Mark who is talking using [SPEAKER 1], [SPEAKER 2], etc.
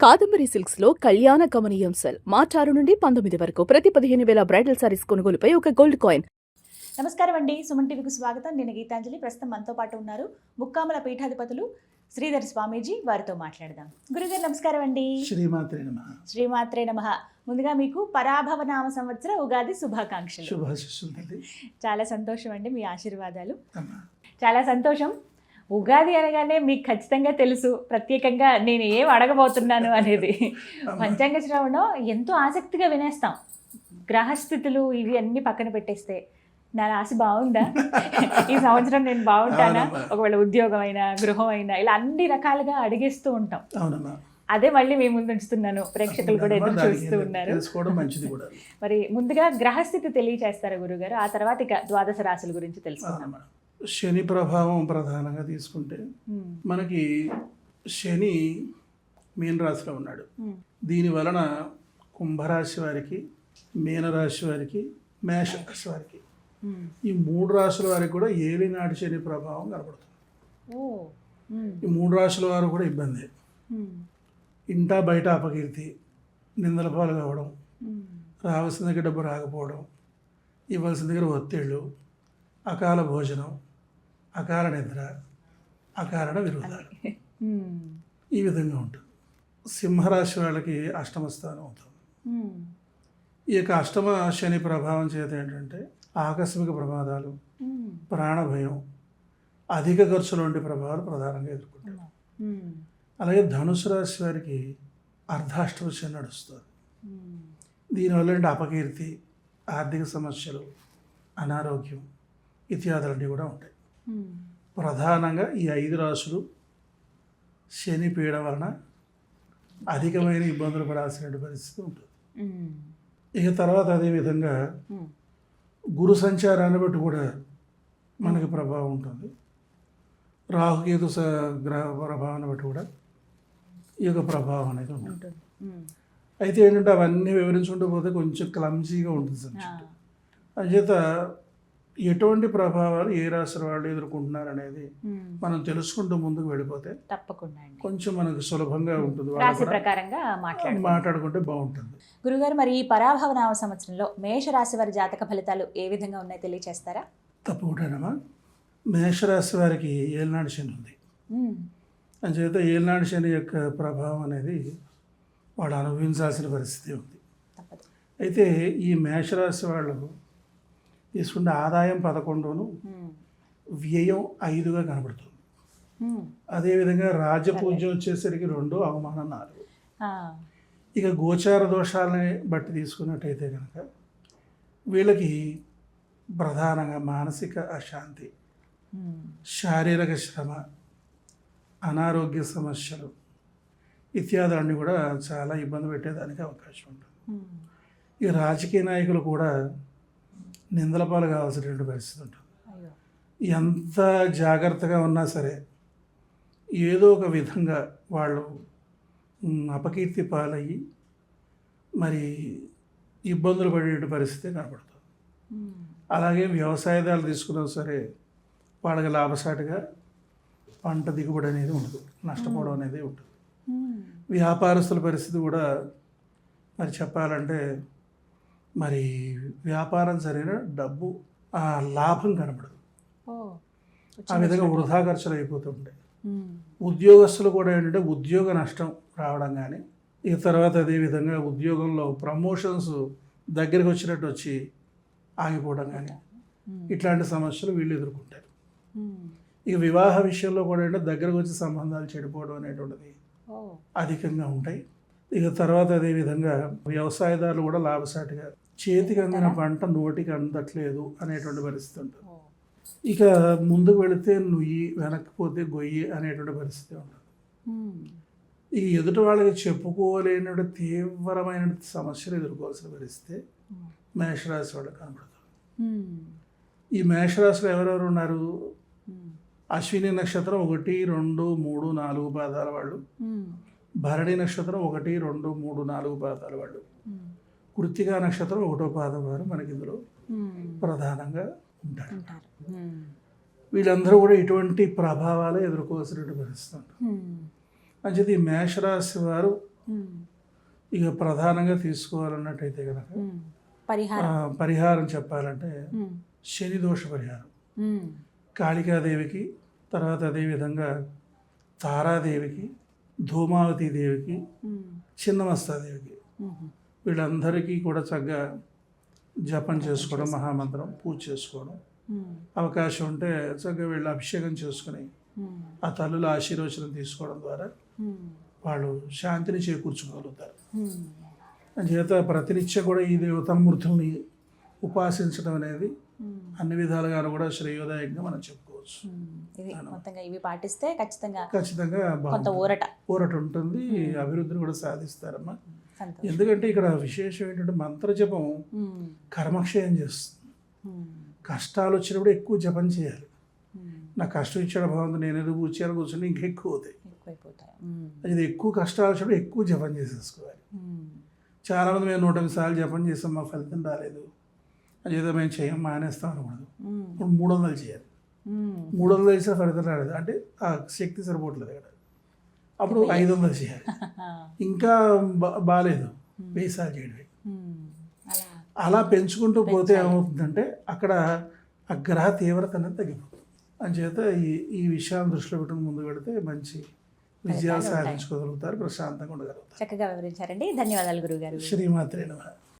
[SPEAKER 1] Kadambari silks లో కళ్యాణ గమనీయం cell మార్చి 6 నుండి 19 వరకు ప్రతి 15,000 బ్రైడల్ సారీస్ కొనుగోలుపై ఒక గోల్డ్ కాయిన్.
[SPEAKER 2] నమస్కారం అండి, సుమన్ టీవీకి స్వాగతం. నేను గీతాంజలి. ప్రస్తుతం మనతో పాటు ఉన్నారు ముక్కామల పీఠాధిపతులు శ్రీధర్ స్వామీజీ. వారితో మాట్లాడదాం. గురుగారు నమస్కారం అండి.
[SPEAKER 3] శ్రీమాత్రే నమః.
[SPEAKER 2] శ్రీమాత్రే నమః. ముందుగా మీకు పరాభవ నామ సంవత్సర ఉగాది శుభాకాంక్షలు.
[SPEAKER 3] శుభాశిస్సులు.
[SPEAKER 2] చాలా సంతోషం అండి, మీ ఆశీర్వాదాలు.
[SPEAKER 3] అమ్మా.
[SPEAKER 2] చాలా సంతోషం. ఉగాది అనగానే మీకు ఖచ్చితంగా తెలుసు ప్రత్యేకంగా నేను ఏం అడగబోతున్నాను అనేది. పంచాంగ శ్రవణం ఎంతో ఆసక్తిగా వినేస్తాం. గ్రహస్థితులు ఇవి అన్ని పక్కన పెట్టేస్తే నా రాశి బాగుందా, ఈ సంవత్సరం నేను బాగుంటానా, ఒకవేళ ఉద్యోగం అయినా గృహం అయినా ఇలా అన్ని రకాలుగా అడిగేస్తూ ఉంటాం. అదే మళ్ళీ మీ ముందు ఉంచుతున్నాను, ప్రేక్షకులు కూడా ఎదురు చూస్తూ ఉన్నారు. మరి ముందుగా గ్రహస్థితి తెలియచేస్తారా గురుగారు, ఆ తర్వాత ఇక ద్వాదశ రాశుల గురించి తెలుసుకుందాం.
[SPEAKER 3] శని ప్రభావం ప్రధానంగా తీసుకుంటే మనకి శని మీన రాశిలో ఉన్నాడు. దీని వలన కుంభరాశి వారికి, మీనరాశి వారికి, మేషరాశి వారికి, ఈ 3 రాశుల వారికి కూడా ఏలినాటి శని ప్రభావం కనబడుతుంది. ఈ 3 రాశుల వారు కూడా ఇబ్బంది. ఇంటా బయట అపకీర్తి, నిందల పాలు కావడం, రావాల్సిన దగ్గర డబ్బు రాకపోవడం, ఇవ్వాల్సిన దగ్గర ఒత్తిళ్ళు, అకాల భోజనం, అకాల నిద్ర, అకారణ విరోధాలు, ఈ విధంగా ఉంటుంది. సింహరాశి వాళ్ళకి అష్టమ స్థానం అవుతుంది. ఈ యొక్క అష్టమ శని ప్రభావం చేత ఏంటంటే ఆకస్మిక ప్రమాదాలు, ప్రాణభయం, అధిక ఖర్చులు వంటి ప్రభావాలు ప్రధానంగా ఎదుర్కొంటారు. అలాగే ధనుసు రాశి వారికి అర్ధాష్టమ శని నడుస్తుంది. దీనివల్ల ఏంటి అపకీర్తి, ఆర్థిక సమస్యలు, అనారోగ్యం ఇత్యాదులన్నీ కూడా ఉంటాయి. ప్రధానంగా ఈ 5 రాశులు శని పీడ వలన అధికమైన ఇబ్బందులు పడాల్సిన పరిస్థితి ఉంటుంది. ఇక తర్వాత అదేవిధంగా గురు సంచారాన్ని బట్టి కూడా మనకి ప్రభావం ఉంటుంది. రాహుకేతు గ్రహ ప్రభావాన్ని బట్టి కూడా ఈ యొక్క ప్రభావం అనేది ఉంటుంది. అయితే ఏంటంటే అవన్నీ వివరించుకుంటూ పోతే కొంచెం క్లమ్జీగా ఉంటుంది సబ్జెక్ట్. అంచేత ఎటువంటి ప్రభావాలు ఏ రాశి వాళ్ళు ఎదుర్కొంటున్నారు అనేది మనం తెలుసుకుంటూ ముందుకు వెళ్ళిపోతే
[SPEAKER 2] తప్పకుండా
[SPEAKER 3] కొంచెం మనకు సులభంగా ఉంటుంది. మాట్లాడుకుంటే బాగుంటుంది.
[SPEAKER 2] గురుగారు, మరి ఈ పరాభవ నామ సంవత్సరంలో మేషరాశి వారి జాతక ఫలితాలు ఏ విధంగా ఉన్నాయో తెలియచేస్తారా?
[SPEAKER 3] తప్పకుండానమ్మా. మేషరాశి వారికి ఏలినాడు శని ఉంది. అంచేత ఏలినాడు శని యొక్క ప్రభావం అనేది వాళ్ళు అనుభవించాల్సిన పరిస్థితి ఉంది. అయితే ఈ మేషరాశి వాళ్ళు తీసుకుంటే ఆదాయం 11, వ్యయం 5గా కనబడుతుంది. అదేవిధంగా రాజపూజ్యం వచ్చేసరికి 2, అవమానం 4. ఇక గోచార దోషాలని బట్టి తీసుకున్నట్టయితే కనుక వీళ్ళకి ప్రధానంగా మానసిక అశాంతి, శారీరక శ్రమ, అనారోగ్య సమస్యలు ఇత్యాదులన్నీ కూడా చాలా ఇబ్బంది పెట్టేదానికి అవకాశం ఉంటుంది. ఈ రాజకీయ నాయకులు కూడా నిందల పాలు కావాల్సినటువంటి పరిస్థితి ఉంటుంది. ఎంత జాగ్రత్తగా ఉన్నా సరే ఏదో ఒక విధంగా వాళ్ళు అపకీర్తి పాలయ్యి మరి ఇబ్బందులు పడే పరిస్థితి కనపడుతుంది. అలాగే వ్యవసాయదారులు తీసుకున్నా సరే వాళ్ళకి లాభసాటిగా పంట దిగుబడి అనేది ఉండదు, నష్టపోవడం అనేది ఉంటుంది. వ్యాపారస్తుల పరిస్థితి కూడా మరి చెప్పాలంటే మరి వ్యాపారం సరైన డబ్బు లాభం కనబడదు. ఆ విధంగా వృధా ఖర్చులు అయిపోతుంటాయి. ఉద్యోగస్తులు కూడా ఏంటంటే ఉద్యోగ నష్టం రావడం కానీ, ఇక తర్వాత అదేవిధంగా ఉద్యోగంలో ప్రమోషన్స్ దగ్గరికి వచ్చినట్టు వచ్చి ఆగిపోవడం కానీ ఇట్లాంటి సమస్యలు వీళ్ళు ఎదుర్కొంటారు. ఇక వివాహ విషయంలో కూడా ఏంటంటే దగ్గరకు వచ్చి సంబంధాలు చెడిపోవడం అనేటువంటిది అధికంగా ఉంటాయి. ఇక తర్వాత అదేవిధంగా వ్యవసాయదారులు కూడా లాభసాటిగా చేతికి అందిన పంట నోటికి అందట్లేదు అనేటువంటి పరిస్థితి ఉంటుంది. ఇక ముందుకు వెళితే నుయ్యి, వెనక్కిపోతే గొయ్యి అనేటువంటి పరిస్థితి ఉంటుంది. ఇక ఎదుటి వాళ్ళకి చెప్పుకోలేని తీవ్రమైన సమస్యలు ఎదుర్కోవాల్సిన పరిస్థితి మేషరాశి వాళ్ళకి కనబడుతుంది. ఈ మేషరాశిలో ఎవరెవరు ఉన్నారు? అశ్విని నక్షత్రం 1, 2, 3, 4 పాదాల వాళ్ళు, భరణి నక్షత్రం 1, 2, 3, 4 పాదాల వాళ్ళు, కృత్తికా నక్షత్రం 1వ పాదం వారు మనకి ఇందులో ప్రధానంగా ఉంటారు. వీళ్ళందరూ కూడా ఇటువంటి ప్రభావాలు ఎదుర్కోవాల్సినటువంటి పరిస్థితి ఉంటుంది. అంచేది ఈ మేషరాశి వారు ఇక ప్రధానంగా తీసుకోవాలన్నట్టయితే కనుక
[SPEAKER 2] పరిహారం.
[SPEAKER 3] పరిహారం చెప్పాలంటే శని దోష పరిహారం కాళికాదేవికి, తర్వాత అదేవిధంగా తారాదేవికి, ధూమావతి దేవికి, చిన్నమస్తాదేవికి, వీళ్ళందరికీ కూడా చక్కగా జపం చేసుకోవడం, మహామంత్రం పూజ చేసుకోవడం, అవకాశం ఉంటే చక్కగా వీళ్ళు అభిషేకం చేసుకుని ఆ తల్లుల ఆశీర్వచనం తీసుకోవడం ద్వారా వాళ్ళు శాంతిని చేకూర్చుకోగలుగుతారు. చేత ప్రతినిత్యం కూడా ఈ దేవతామూర్తుల్ని ఉపాసించడం అనేది అన్ని విధాలుగా కూడా శ్రేయోదాయంగా మనం చెప్పుకోవచ్చు.
[SPEAKER 2] ఇది మొత్తంగా ఇవి పాటిస్తే ఖచ్చితంగా
[SPEAKER 3] కొంత ఊరట ఉంటుంది, అభివృద్ధిని కూడా సాధిస్తారమ్మా. ఎందుకంటే ఇక్కడ విశేషం ఏంటంటే మంత్రజపం కర్మక్షయం చేస్తుంది. కష్టాలు వచ్చినప్పుడు ఎక్కువ జపం చేయాలి. నాకు కష్టం ఇచ్చాడు భగవంతుడు, నేను ఏదో కూర్చొని కూర్చొని ఇంకెక్కువ అవుతాయి. అది ఎక్కువ కష్టాలు వచ్చినప్పుడు ఎక్కువ జపం చేసేసుకోవాలి. చాలామంది మేము 108 సార్లు జపం చేస్తాం, మా ఫలితం రాలేదు, అదేదో మేము చేయం మానేస్తాం అనకూడదు. ఇప్పుడు 300 చేయాలి. 300 చేస్తే ఫలితం రాలేదు అంటే ఆ శక్తి సరిపోవట్లేదు అక్కడ. అప్పుడు 500 చేయాలి. ఇంకా బాగాలేదు, 1000 సార్లు చేయడమే. అలా పెంచుకుంటూ పోతే ఏమవుతుందంటే అక్కడ ఆ గ్రహ తీవ్రత అనేది తగ్గిపోతుంది. అంచేత ఈ విషయాన్ని దృష్టిలో పెట్టుకుని ముందు పెడితే మంచి విజయాలు సాధించుకోగలుగుతారు, ప్రశాంతంగా ఉండగలుగుతారు.
[SPEAKER 2] చక్కగా వివరించారండి. ధన్యవాదాలు గురుగారు.
[SPEAKER 3] శ్రీమాత్రే నమః.